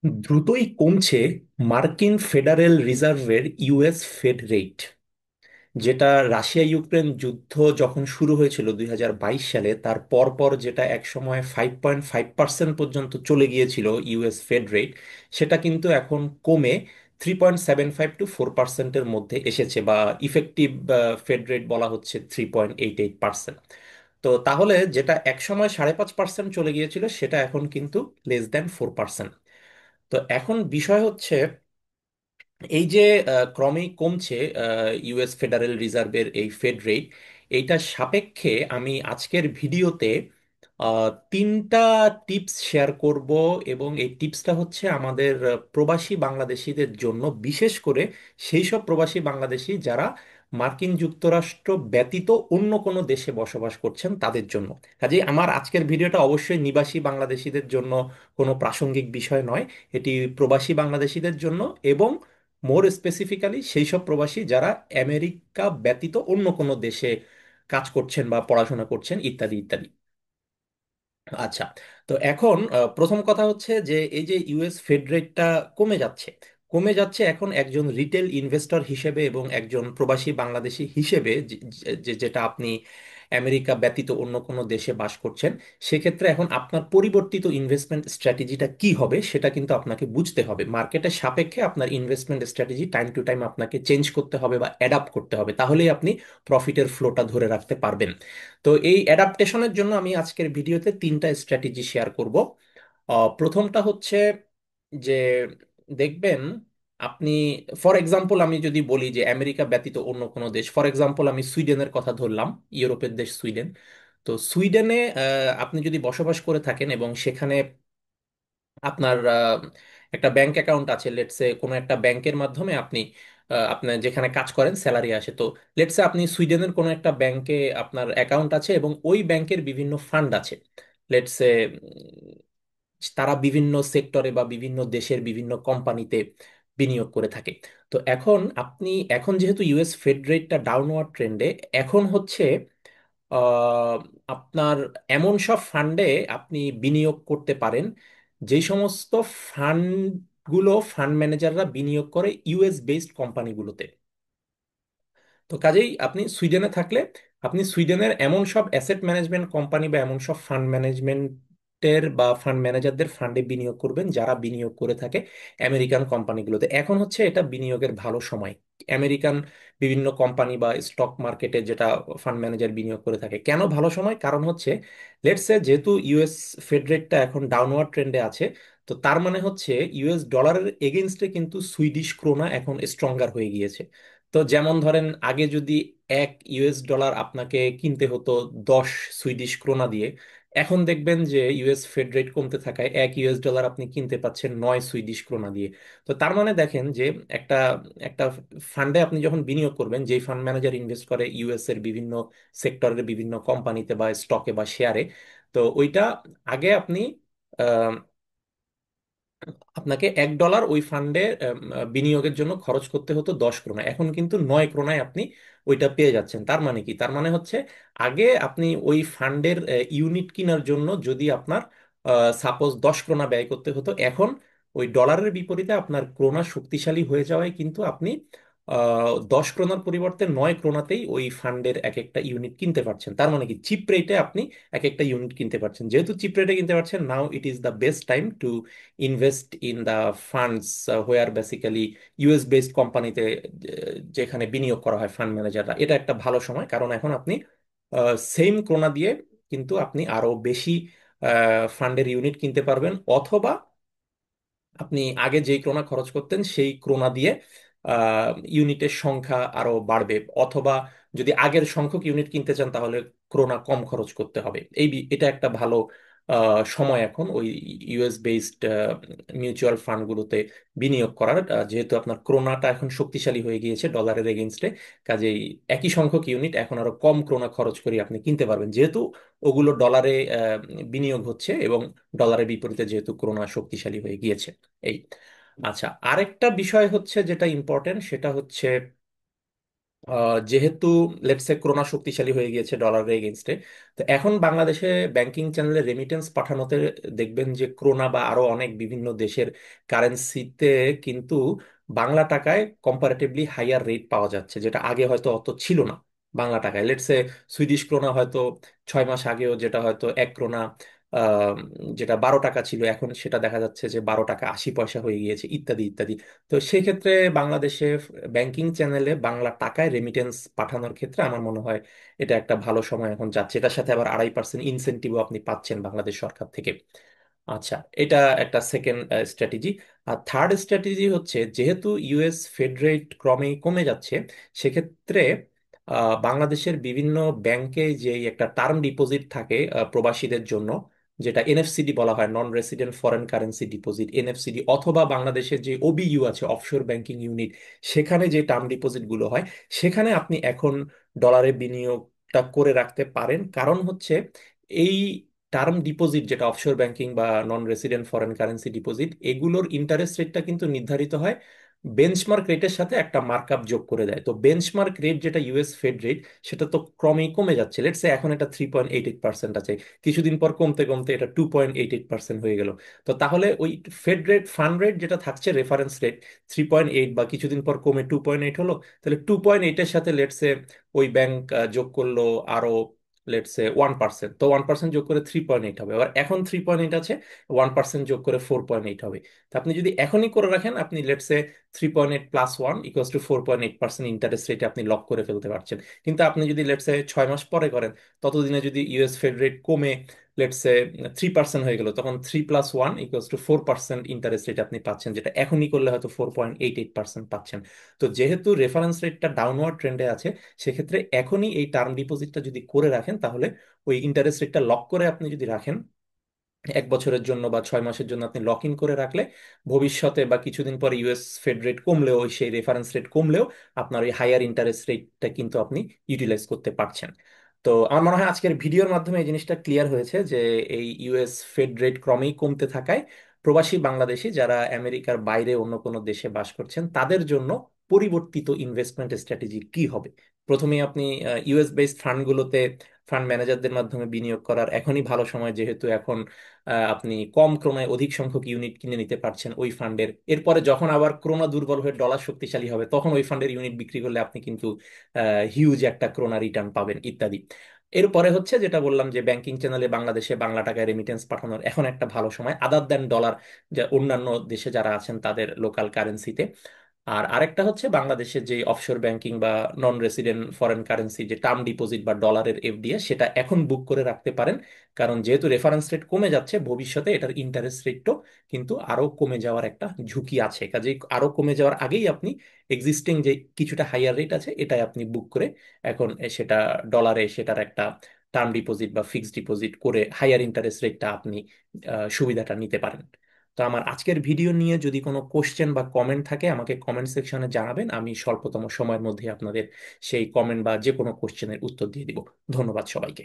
দ্রুতই কমছে মার্কিন ফেডারেল রিজার্ভের ইউএস ফেড রেট, যেটা রাশিয়া ইউক্রেন যুদ্ধ যখন শুরু হয়েছিল 2022 সালে তার পরপর যেটা একসময় 5.5% পর্যন্ত চলে গিয়েছিল ইউএস ফেড রেট, সেটা কিন্তু এখন কমে 3.75 to 4%-এর মধ্যে এসেছে, বা ইফেক্টিভ ফেড রেট বলা হচ্ছে 3.88%। তো তাহলে যেটা একসময় 5.5% চলে গিয়েছিল সেটা এখন কিন্তু লেস দ্যান 4%। তো এখন বিষয় হচ্ছে এই যে ক্রমেই কমছে ইউএস ফেডারেল রিজার্ভের এই ফেড রেট, এইটার সাপেক্ষে আমি আজকের ভিডিওতে তিনটা টিপস শেয়ার করব। এবং এই টিপসটা হচ্ছে আমাদের প্রবাসী বাংলাদেশিদের জন্য, বিশেষ করে সেই সব প্রবাসী বাংলাদেশি যারা মার্কিন যুক্তরাষ্ট্র ব্যতীত অন্য কোনো দেশে বসবাস করছেন তাদের জন্য। কাজেই আমার আজকের ভিডিওটা অবশ্যই নিবাসী বাংলাদেশিদের জন্য কোনো প্রাসঙ্গিক বিষয় নয়, এটি প্রবাসী বাংলাদেশিদের জন্য, এবং মোর স্পেসিফিক্যালি সেই সব প্রবাসী যারা আমেরিকা ব্যতীত অন্য কোনো দেশে কাজ করছেন বা পড়াশোনা করছেন ইত্যাদি ইত্যাদি। আচ্ছা, তো এখন প্রথম কথা হচ্ছে যে এই যে ইউএস ফেড রেটটা কমে যাচ্ছে, কমে যাচ্ছে এখন একজন রিটেল ইনভেস্টর হিসেবে এবং একজন প্রবাসী বাংলাদেশি হিসেবে, যেটা আপনি আমেরিকা ব্যতীত অন্য কোনো দেশে বাস করছেন, সেক্ষেত্রে এখন আপনার পরিবর্তিত ইনভেস্টমেন্ট স্ট্র্যাটেজিটা কি হবে সেটা কিন্তু আপনাকে বুঝতে হবে। মার্কেটের সাপেক্ষে আপনার investment strategy time to time আপনাকে চেঞ্জ করতে হবে বা অ্যাডাপ্ট করতে হবে, তাহলেই আপনি প্রফিটের ফ্লোটা ধরে রাখতে পারবেন। তো এই অ্যাডাপ্টেশনের জন্য আমি আজকের ভিডিওতে তিনটা স্ট্র্যাটেজি শেয়ার করব। প্রথমটা হচ্ছে যে দেখবেন আপনি, ফর এক্সাম্পল আমি যদি বলি যে আমেরিকা ব্যতীত অন্য কোনো দেশ, ফর এক্সাম্পল আমি সুইডেনের কথা ধরলাম, ইউরোপের দেশ সুইডেন। তো সুইডেনে আপনি যদি বসবাস করে থাকেন এবং সেখানে আপনার একটা ব্যাংক অ্যাকাউন্ট আছে, লেটসে কোনো একটা ব্যাংকের মাধ্যমে আপনি আপনার যেখানে কাজ করেন স্যালারি আসে, তো লেটসে আপনি সুইডেনের কোনো একটা ব্যাংকে আপনার অ্যাকাউন্ট আছে এবং ওই ব্যাংকের বিভিন্ন ফান্ড আছে। লেটসে তারা বিভিন্ন সেক্টরে বা বিভিন্ন দেশের বিভিন্ন কোম্পানিতে বিনিয়োগ করে থাকে। তো এখন যেহেতু ইউএস ফেড রেটটা ডাউনওয়ার্ড ট্রেন্ডে, এখন হচ্ছে আহ, আপনার এমন সব ফান্ডে আপনি বিনিয়োগ করতে পারেন যেই সমস্ত ফান্ড ম্যানেজাররা বিনিয়োগ করে ইউএস বেসড কোম্পানিগুলোতে। তো কাজেই আপনি সুইডেনে থাকলে আপনি সুইডেনের এমন সব অ্যাসেট ম্যানেজমেন্ট কোম্পানি বা এমন সব ফান্ড ম্যানেজমেন্টের বা ফান্ড ম্যানেজারদের ফান্ডে বিনিয়োগ করবেন যারা বিনিয়োগ করে থাকে আমেরিকান কোম্পানিগুলোতে। এখন হচ্ছে এটা বিনিয়োগের ভালো সময় আমেরিকান বিভিন্ন কোম্পানি বা স্টক মার্কেটে, যেটা ফান্ড ম্যানেজার বিনিয়োগ করে থাকে। কেন ভালো সময়? কারণ হচ্ছে লেটস সে যেহেতু ইউএস ফেড রেটটা এখন ডাউনওয়ার্ড ট্রেন্ডে আছে, তো তার মানে হচ্ছে ইউএস ডলারের এগেনস্টে কিন্তু সুইডিশ ক্রোনা এখন স্ট্রঙ্গার হয়ে গিয়েছে। তো যেমন ধরেন আগে যদি 1 ইউএস ডলার আপনাকে কিনতে হতো 10 সুইডিশ ক্রোনা দিয়ে, এখন দেখবেন যে ইউএস ফেড রেট কমতে থাকায় 1 ইউএস ডলার আপনি কিনতে পাচ্ছেন 9 সুইডিশ ক্রোনা দিয়ে। তো তার মানে দেখেন যে একটা একটা ফান্ডে আপনি যখন বিনিয়োগ করবেন, যেই ফান্ড ম্যানেজার ইনভেস্ট করে ইউএস এর বিভিন্ন সেক্টরের বিভিন্ন কোম্পানিতে বা স্টকে বা শেয়ারে, তো ওইটা আগে আপনাকে 1 ডলার ওই ফান্ডে বিনিয়োগের জন্য খরচ করতে হতো 10 ক্রোনা, এখন কিন্তু 9 ক্রোনায় আপনি ওইটা পেয়ে যাচ্ছেন। তার মানে কি? তার মানে হচ্ছে আগে আপনি ওই ফান্ডের ইউনিট কেনার জন্য যদি আপনার সাপোজ 10 ক্রোনা ব্যয় করতে হতো, এখন ওই ডলারের বিপরীতে আপনার ক্রোনা শক্তিশালী হয়ে যাওয়ায় কিন্তু আপনি 10 ক্রোনার পরিবর্তে 9 ক্রোনাতেই ওই ফান্ডের এক একটা ইউনিট কিনতে পারছেন। তার মানে কি চিপ রেটে আপনি এক একটা ইউনিট কিনতে পারছেন। যেহেতু চিপ রেটে কিনতে পারছেন, now it is the best time to invest in the funds where basically US based কোম্পানিতে যেখানে বিনিয়োগ করা হয় ফান্ড ম্যানেজাররা। এটা একটা ভালো সময়, কারণ এখন আপনি সেম ক্রোনা দিয়ে কিন্তু আপনি আরো বেশি ফান্ডের ইউনিট কিনতে পারবেন, অথবা আপনি আগে যেই ক্রোনা খরচ করতেন সেই ক্রোনা দিয়ে ইউনিটের সংখ্যা আরো বাড়বে, অথবা যদি আগের সংখ্যক ইউনিট কিনতে চান তাহলে ক্রোনা কম খরচ করতে হবে। এটা একটা ভালো সময় এখন ওই ইউএস বেসড মিউচুয়াল ফান্ডগুলোতে বিনিয়োগ করার, যেহেতু আপনার ক্রোনাটা এখন শক্তিশালী হয়ে গিয়েছে ডলারের এগেনস্টে। কাজেই একই সংখ্যক ইউনিট এখন আরো কম ক্রোনা খরচ করে আপনি কিনতে পারবেন, যেহেতু ওগুলো ডলারে বিনিয়োগ হচ্ছে এবং ডলারের বিপরীতে যেহেতু ক্রোনা শক্তিশালী হয়ে গিয়েছে। এই আচ্ছা, আরেকটা বিষয় হচ্ছে যেটা ইম্পর্টেন্ট, সেটা হচ্ছে যেহেতু লেটসে করোনা শক্তিশালী হয়ে গিয়েছে ডলারের এগেনস্টে, তো এখন বাংলাদেশে ব্যাংকিং চ্যানেলে রেমিটেন্স পাঠানোতে দেখবেন যে করোনা বা আরো অনেক বিভিন্ন দেশের কারেন্সিতে কিন্তু বাংলা টাকায় কম্পারেটিভলি হাইয়ার রেট পাওয়া যাচ্ছে, যেটা আগে হয়তো অত ছিল না। বাংলা টাকায় লেটসে সুইডিশ ক্রোনা হয়তো 6 মাস আগেও যেটা হয়তো 1 ক্রোনা আহ, যেটা 12 টাকা ছিল, এখন সেটা দেখা যাচ্ছে যে 12 টাকা 80 পয়সা হয়ে গিয়েছে, ইত্যাদি ইত্যাদি। তো সেই ক্ষেত্রে বাংলাদেশে ব্যাংকিং চ্যানেলে বাংলা টাকায় রেমিটেন্স পাঠানোর ক্ষেত্রে আমার মনে হয় এটা একটা ভালো সময় এখন যাচ্ছে। এটার সাথে আবার 2.5% ইনসেন্টিভও আপনি পাচ্ছেন বাংলাদেশ সরকার থেকে। আচ্ছা, এটা একটা সেকেন্ড স্ট্র্যাটেজি। আর থার্ড স্ট্র্যাটেজি হচ্ছে, যেহেতু ইউএস ফেড রেট ক্রমেই কমে যাচ্ছে, সেক্ষেত্রে বাংলাদেশের বিভিন্ন ব্যাংকে যে একটা টার্ম ডিপোজিট থাকে প্রবাসীদের জন্য, যেটা এনএফসিডি বলা হয়, non resident foreign currency deposit, NFCD, অথবা বাংলাদেশের যে ওবিইউ আছে, অফশোর ব্যাংকিং ইউনিট, সেখানে যে টার্ম ডিপোজিট গুলো হয়, সেখানে আপনি এখন ডলারে বিনিয়োগটা করে রাখতে পারেন। কারণ হচ্ছে এই টার্ম ডিপোজিট, যেটা অফশোর ব্যাংকিং বা নন রেসিডেন্ট ফরেন কারেন্সি ডিপোজিট, এগুলোর ইন্টারেস্ট রেটটা কিন্তু নির্ধারিত হয় বেঞ্চমার্ক রেটের সাথে একটা মার্কআপ যোগ করে দেয়। তো বেঞ্চমার্ক রেট যেটা ইউএস ফেড রেট, সেটা তো ক্রমেই কমে যাচ্ছে। লেটস সে এখন এটা 3.88% আছে, কিছুদিন পর কমতে কমতে এটা 2.88% হয়ে গেল। তো তাহলে ওই ফেড রেট, ফান্ড রেট যেটা থাকছে রেফারেন্স রেট 3.8, বা কিছুদিন পর কমে 2.8 হলো, তাহলে 2.8-এর সাথে লেটসে ওই ব্যাংক যোগ করলো আরো লেটসে 1%, তো 1% যোগ করে 3.8 হবে। আবার এখন 3.8 আছে, 1% যোগ করে 4.8 হবে। তো আপনি যদি এখনই করে রাখেন, আপনি লেটসে 3.8 + 1 = 4.8% ইন্টারেস্ট রেটে আপনি লক করে ফেলতে পারছেন। কিন্তু আপনি যদি লেটসে 6 মাস পরে করেন, ততদিনে যদি ইউএস ফেড রেট কমে লেটসে 3% হয়ে গেল, তখন 3 + 1 = 4% ইন্টারেস্ট রেট আপনি পাচ্ছেন, যেটা এখনই করলে হয়তো 4.88% পাচ্ছেন। তো যেহেতু রেফারেন্স রেটটা ডাউনওয়ার্ড ট্রেন্ডে আছে, সেক্ষেত্রে এখনই এই টার্ম ডিপোজিটটা যদি করে রাখেন, তাহলে ওই ইন্টারেস্ট রেটটা লক করে আপনি যদি রাখেন 1 বছরের জন্য বা 6 মাসের জন্য, আপনি লক ইন করে রাখলে ভবিষ্যতে বা কিছুদিন পরে ইউএস ফেড রেট কমলেও, ওই সেই রেফারেন্স রেট কমলেও, আপনার ওই হায়ার ইন্টারেস্ট রেটটা কিন্তু আপনি ইউটিলাইজ করতে পারছেন। তো আমার মনে হয় আজকের ভিডিওর মাধ্যমে এই জিনিসটা ক্লিয়ার হয়েছে যে এই ইউএস ফেড রেট ক্রমেই কমতে থাকায় প্রবাসী বাংলাদেশি যারা আমেরিকার বাইরে অন্য কোনো দেশে বাস করছেন, তাদের জন্য পরিবর্তিত ইনভেস্টমেন্ট স্ট্র্যাটেজি কি হবে। প্রথমে আপনি ইউএস বেসড ফান্ডগুলোতে ফান্ড ম্যানেজারদের মাধ্যমে বিনিয়োগ করার এখনই ভালো সময়, যেহেতু এখন আপনি কম ক্রমে অধিক সংখ্যক ইউনিট কিনে নিতে পারছেন ওই ফান্ডের। এরপরে যখন আবার ক্রোনা দুর্বল হয়ে ডলার শক্তিশালী হবে, তখন ওই ফান্ডের ইউনিট বিক্রি করলে আপনি কিন্তু হিউজ একটা ক্রোনা রিটার্ন পাবেন, ইত্যাদি। এরপরে হচ্ছে যেটা বললাম, যে ব্যাংকিং চ্যানেলে বাংলাদেশে বাংলা টাকায় রেমিটেন্স পাঠানোর এখন একটা ভালো সময়, আদার দেন ডলার, যা অন্যান্য দেশে যারা আছেন তাদের লোকাল কারেন্সিতে। আর আরেকটা হচ্ছে বাংলাদেশের যে অফশোর ব্যাংকিং বা নন রেসিডেন্ট ফরেন কারেন্সি যে টার্ম ডিপোজিট বা ডলারের এফডিএ, সেটা এখন বুক করে রাখতে পারেন। কারণ যেহেতু রেফারেন্স রেট কমে যাচ্ছে, ভবিষ্যতে এটার ইন্টারেস্ট রেটও কিন্তু আরো কমে যাওয়ার একটা ঝুঁকি আছে। কাজেই আরো কমে যাওয়ার আগেই আপনি এক্সিস্টিং যে কিছুটা হাইয়ার রেট আছে, এটাই আপনি বুক করে এখন সেটা ডলারে সেটার একটা টার্ম ডিপোজিট বা ফিক্সড ডিপোজিট করে হাইয়ার ইন্টারেস্ট রেটটা আপনি সুবিধাটা নিতে পারেন। তো আমার আজকের ভিডিও নিয়ে যদি কোনো কোশ্চেন বা কমেন্ট থাকে, আমাকে কমেন্ট সেকশনে জানাবেন, আমি স্বল্পতম সময়ের মধ্যে আপনাদের সেই কমেন্ট বা যে কোনো কোশ্চেনের উত্তর দিয়ে দিব। ধন্যবাদ সবাইকে।